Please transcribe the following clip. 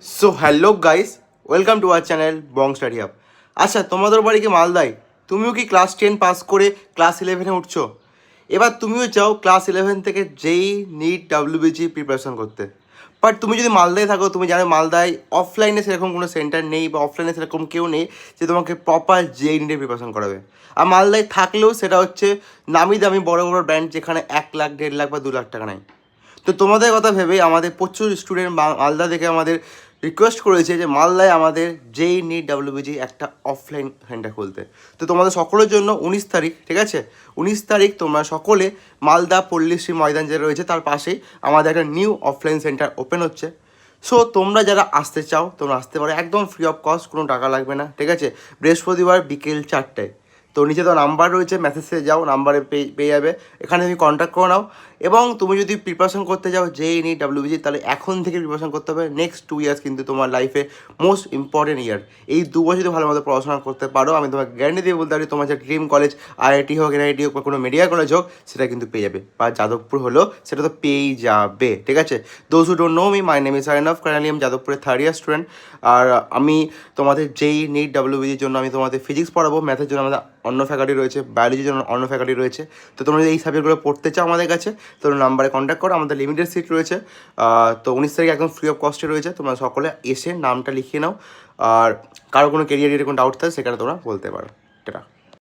So hello guys, welcome to our channel Bong study hub. আচ্ছা, তোমাদের বাড়ি কি মালদায়? তুমিও কি ক্লাস 10 পাস করে ক্লাস 11-এ উঠছো? এবার তুমিও চাও ক্লাস 11 থেকে যেই নিট ডাব্লিউবিজি প্রিপারেশন করতে। বাট তুমি যদি মালদায় থাকো, তুমি জানো মালদায় অফলাইনে সেরকম কোনো সেন্টার নেই বা অফলাইনে সেরকম কেউ নেই যে তোমাকে প্রপার যেই নিটের প্রিপারেশন করাবে। আর মালদায় থাকলেও সেটা হচ্ছে নামি দামি বড় বড় ব্র্যান্ড, যেখানে 1 লাখ 1.5 লাখ বা 2 লাখ টাকা নেয়। তো তোমাদের কথা ভেবেই আমাদের প্রচুর স্টুডেন্ট মালদা থেকে আমাদের রিকোয়েস্ট করেছে যে মালদায় আমাদের যেই নিট ডাব্লিউবিজি একটা অফলাইন সেন্টার খুলতে। তো তোমাদের সকলের জন্য 19 তারিখ, ঠিক আছে, 19 তারিখ তোমরা সকলে মালদা পল্লীশ্রী ময়দান যে রয়েছে তার পাশেই আমাদের একটা নিউ অফলাইন সেন্টার ওপেন হচ্ছে। সো তোমরা যারা আসতে চাও তোমরা আসতে পারো, একদম ফ্রি অফ কস্ট, কোনো টাকা লাগবে না, ঠিক আছে। বৃহস্পতিবার বিকেল 4টায়। তো নিচে তো নাম্বার রয়েছে, মেসেজে যাও, নাম্বারে পেয়ে যাবে, এখানে তুমি কন্ট্যাক্ট করে নাও। এবং তুমি যদি প্রিপারেশন করতে যাও যেই নিট ডাব্লিউবিজি, তাহলে এখন থেকে প্রিপারেশন করতে হবে। নেক্সট 2 ইয়ার্স কিন্তু তোমার লাইফে মোস্ট ইম্পর্টেন্ট ইয়ার। এই 2 বছর যদি ভালো মতো পড়াশোনা করতে পারো, আমি তোমাকে গ্যারান্টি দিয়ে বলতে পারি তোমার যে ড্রিম কলেজ, আইআইটি হোক, এনআইটি হোক, বা কোনো মেডিকেল কলেজ হোক, সেটা কিন্তু পেয়ে যাবে। বা যাদবপুর হলো সেটা তো পেয়েই যাবে, ঠিক আছে। Those who don't know me, my name is Arinaf Karali, আমি যাদবপুরের 3rd ইয়ার স্টুডেন্ট। আর আমি তোমাদের যেই নিট ডাব্লিউবিজির জন্য আমি তোমাদের ফিজিক্স পড়াবো, ম্যাথের জন্য আমাদের অন্য ফ্যাকাল্টি রয়েছে, বায়োলজির জন্য অন্য ফ্যাকাল্টি রয়েছে। তো তোমরা যদি এই সাবজেক্টগুলো পড়তে চাও আমাদের কাছে, তোমরা নাম্বারে কন্ট্যাক্ট করো, আমাদের লিমিটেড সিট রয়েছে। তো 19 তারিখ একদম ফ্রি অফ কস্টে রয়েছে, তোমরা সকলে এসে নামটা লিখিয়ে নাও। আর কারো কোনো কেরিয়ারের কোনো ডাউট থাকে সেখানে তোমরা বলতে পারো। এটা